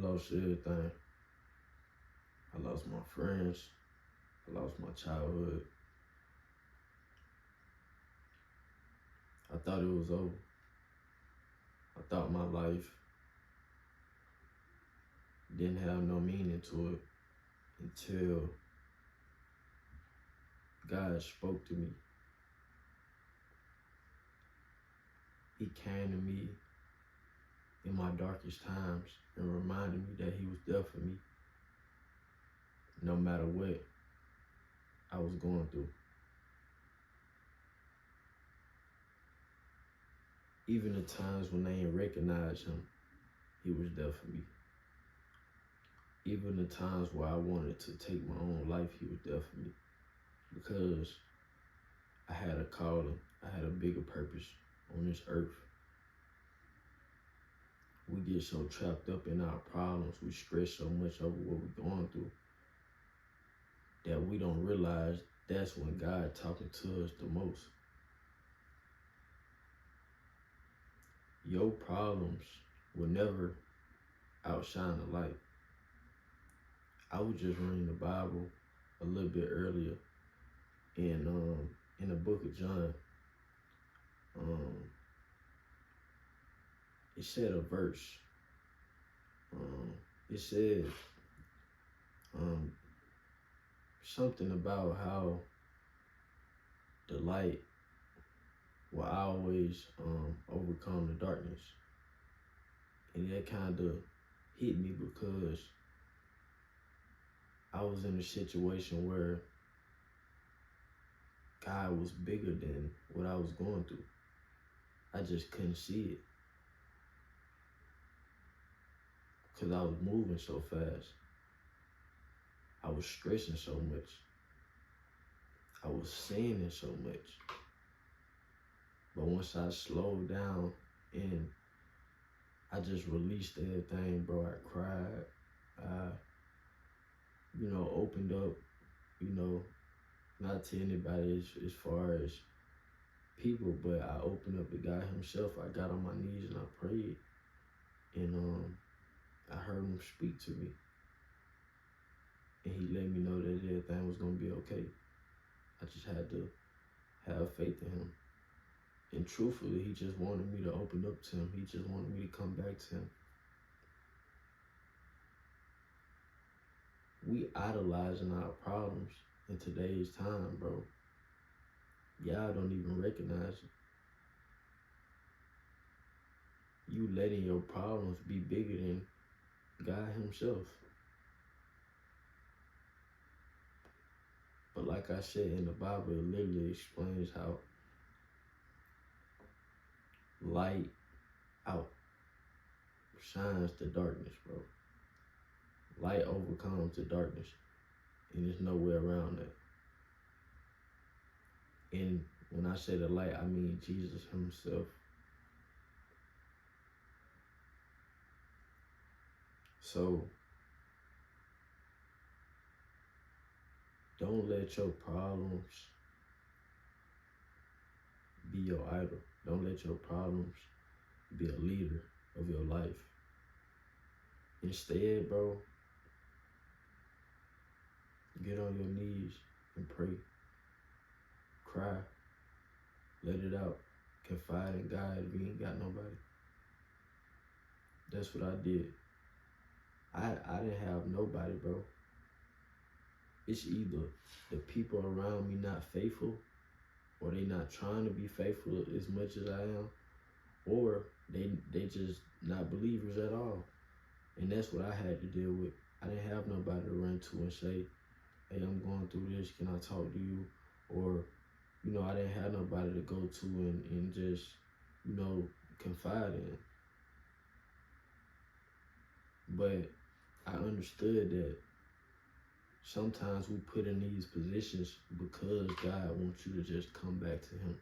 lost everything. I lost my friends. I lost my childhood. I thought it was over. I thought my life didn't have no meaning to it until God spoke to me. He came to me in my darkest times and reminded me that he was there for me no matter what I was going through. Even the times when I didn't recognize him, he was there for me. Even the times where I wanted to take my own life, he was there for me. Because I had a calling, I had a bigger purpose on this earth. We get so trapped up in our problems, we stress so much over what we're going through, that we don't realize that's when God talking to us the most. Your problems will never outshine the light. I was just reading the Bible a little bit earlier in the book of John. It said a verse. It said something about how the light will always overcome the darkness. And that kind of hit me because I was in a situation where God was bigger than what I was going through. I just couldn't see it because I was moving so fast. I was stressing so much. I was sinning so much. But once I slowed down and I just released everything, bro, I cried. I, opened up, not to anybody as far as people, but I opened up to God himself. I got on my knees and I prayed. And I heard him speak to me. And he let me know that everything was going to be okay. I just had to have faith in him. And truthfully, he just wanted me to open up to him. He just wanted me to come back to him. We idolizing our problems in today's time, bro. Y'all don't even recognize it. You letting your problems be bigger than God himself. But like I said in the Bible, it literally explains how light outshines the darkness, bro. Light overcomes the darkness, and there's no way around that. And when I say the light, I mean Jesus himself. So, don't let your problems be your idol. Don't let your problems be a leader of your life. Instead, bro, get on your knees and pray. Cry. Let it out. Confide in God if you ain't got nobody. That's what I did. I didn't have nobody, bro. It's either the people around me not faithful, or they not trying to be faithful as much as I am, or they just not believers at all. And that's what I had to deal with. I didn't have nobody to run to and say, hey, I'm going through this, can I talk to you? Or, I didn't have nobody to go to and just, confide in. But I understood that sometimes we put in these positions because God wants you to just come back to him.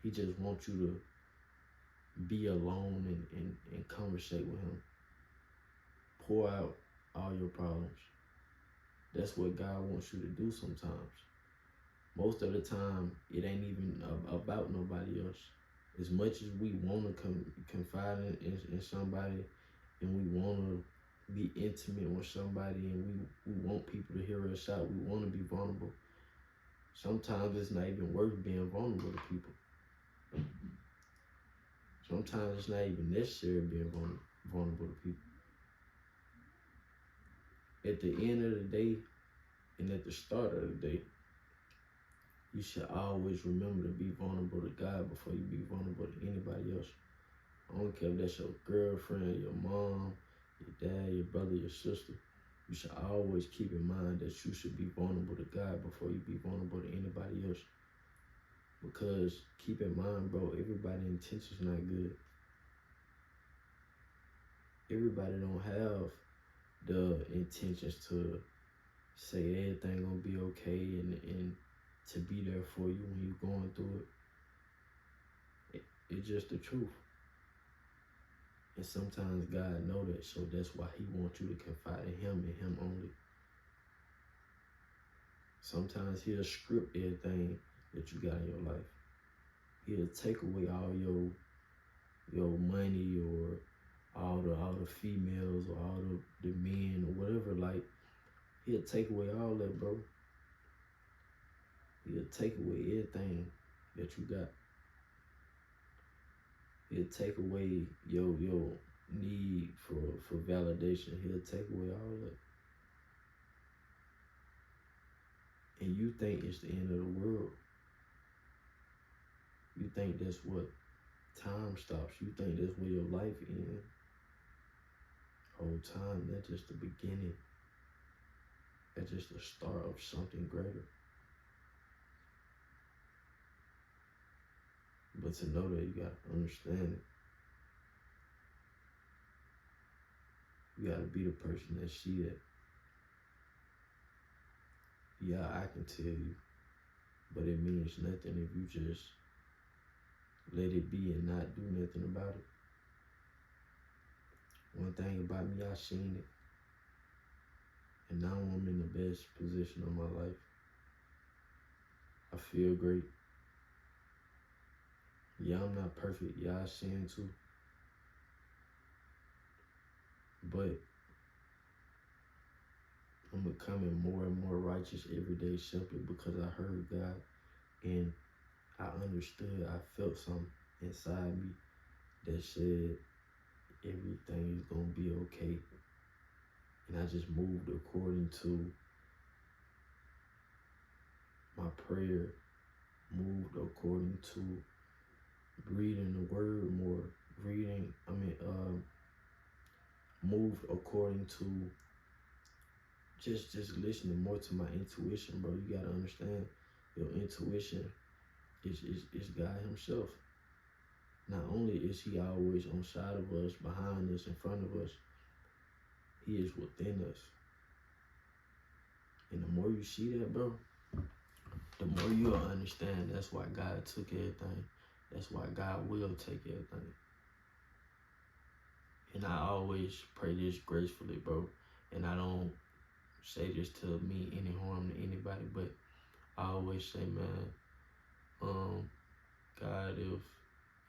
He just wants you to be alone and conversate with him. Pour out all your problems. That's what God wants you to do sometimes. Most of the time, it ain't even about nobody else. As much as we want to confide in somebody and we want to be intimate with somebody, and we want people to hear us out. We want to be vulnerable. Sometimes it's not even worth being vulnerable to people. Sometimes it's not even necessary being vulnerable to people. At the end of the day, and at the start of the day, you should always remember to be vulnerable to God before you be vulnerable to anybody else. I don't care if that's your girlfriend, your mom, your dad, your brother, your sister. You should always keep in mind that you should be vulnerable to God before you be vulnerable to anybody else. Because keep in mind, bro, everybody's intentions not good. Everybody don't have the intentions to say everything gonna be okay and to be there for you when you're going through it. It's just the truth. And sometimes God knows that, so that's why he wants you to confide in him and him only. Sometimes he'll script everything that you got in your life. He'll take away all your money or all the females or all the men or whatever. Like, he'll take away all that, bro. He'll take away everything that you got. He'll take away your need for validation. He'll take away all that. And you think it's the end of the world. You think that's what time stops. You think that's where your life ends. Whole time, that's just the beginning. That's just the start of something greater. But to know that, you gotta understand it. You gotta be the person that see that. Yeah, I can tell you, but it means nothing if you just let it be and not do nothing about it. One thing about me, I seen it, and now I'm in the best position of my life. I feel great. Yeah, I'm not perfect. Yeah, I sin too. But I'm becoming more and more righteous every day simply because I heard God and I understood. I felt something inside me that said everything is going to be okay. And I just moved according to my prayer, moved according to reading the word more, moved according to just listening more to my intuition, bro. You gotta understand, your intuition is God himself. Not only is he always on side of us, behind us, in front of us, he is within us. And the more you see that, bro, the more you'll understand that's why God took everything. That's why God will take everything. And I always pray this gracefully, bro. And I don't say this to mean any harm to anybody, but I always say, man, God, if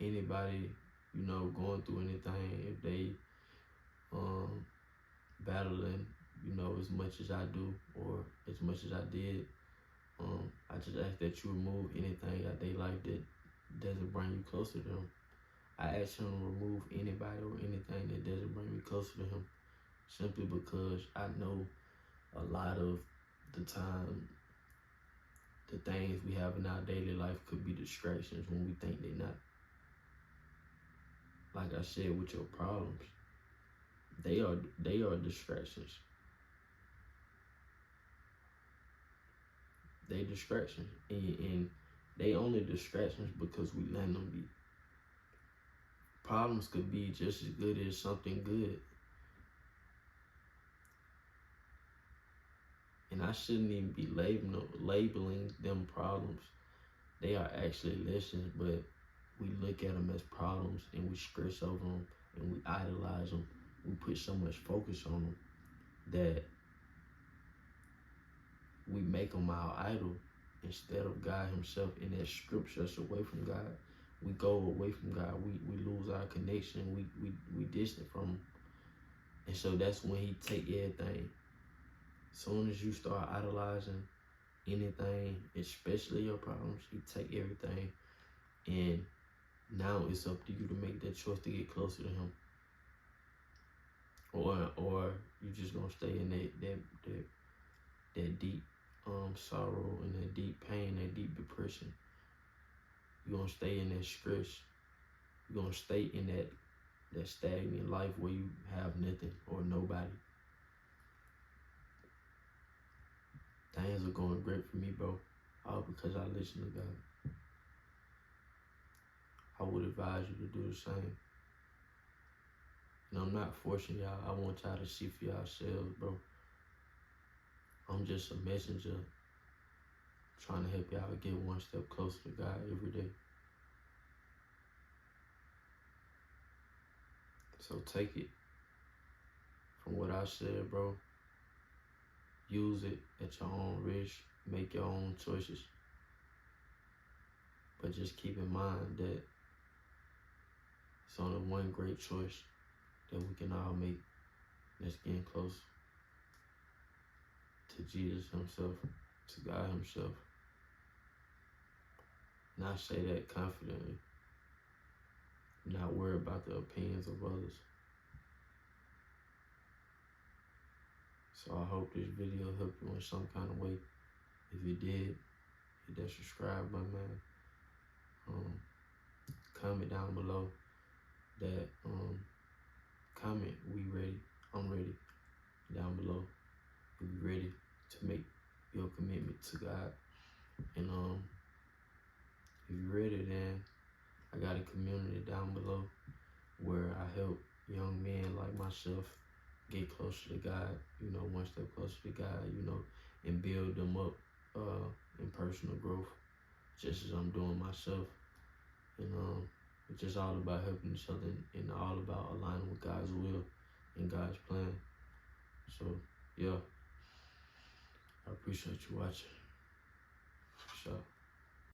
anybody, going through anything, if they battling, as much as I do or as much as I did, I just ask that you remove anything out their life that doesn't bring you closer to him. I ask him to remove anybody or anything that doesn't bring me closer to him, simply because I know a lot of the time the things we have in our daily life could be distractions when we think they're not. Like I said, with your problems, they are distractions. They distractions, and they only distractions because we let them be. Problems could be just as good as something good. And I shouldn't even be labeling them problems. They are actually lessons, but we look at them as problems and we stress over them and we idolize them. We put so much focus on them that we make them our idol instead of God himself, and that strips us away from God. We go away from God. We lose our connection. We distant from him. And so that's when he take everything. As soon as you start idolizing anything, especially your problems, he take everything. And now it's up to you to make that choice to get closer to him. Or you just gonna stay in that deep sorrow and that deep pain, that deep depression. You're gonna stay in that stress. You're gonna stay in that stagnant life where you have nothing or nobody. Things are going great for me, bro. All because I listen to God. I would advise you to do the same. And I'm not forcing y'all. I want y'all to see for yourselves, bro. I'm just a messenger trying to help y'all get one step closer to God every day. So take it from what I said, bro. Use it at your own risk. Make your own choices. But just keep in mind that it's only one great choice that we can all make. That's getting close to Jesus himself, to God himself. And I say that confidently. Not worry about the opinions of others. So I hope this video helped you in some kind of way. If it did, hit that subscribe button, man. Comment down below that comment we ready. I'm ready. Down below, if you ready to make your commitment to God. And if you're ready, then I got a community down below where I help young men like myself get closer to God, you know, one step closer to God, you know, and build them up in personal growth, just as I'm doing myself. And it's just all about helping each other and all about aligning with God's will and God's plan. So, yeah, I appreciate you watching. For sure.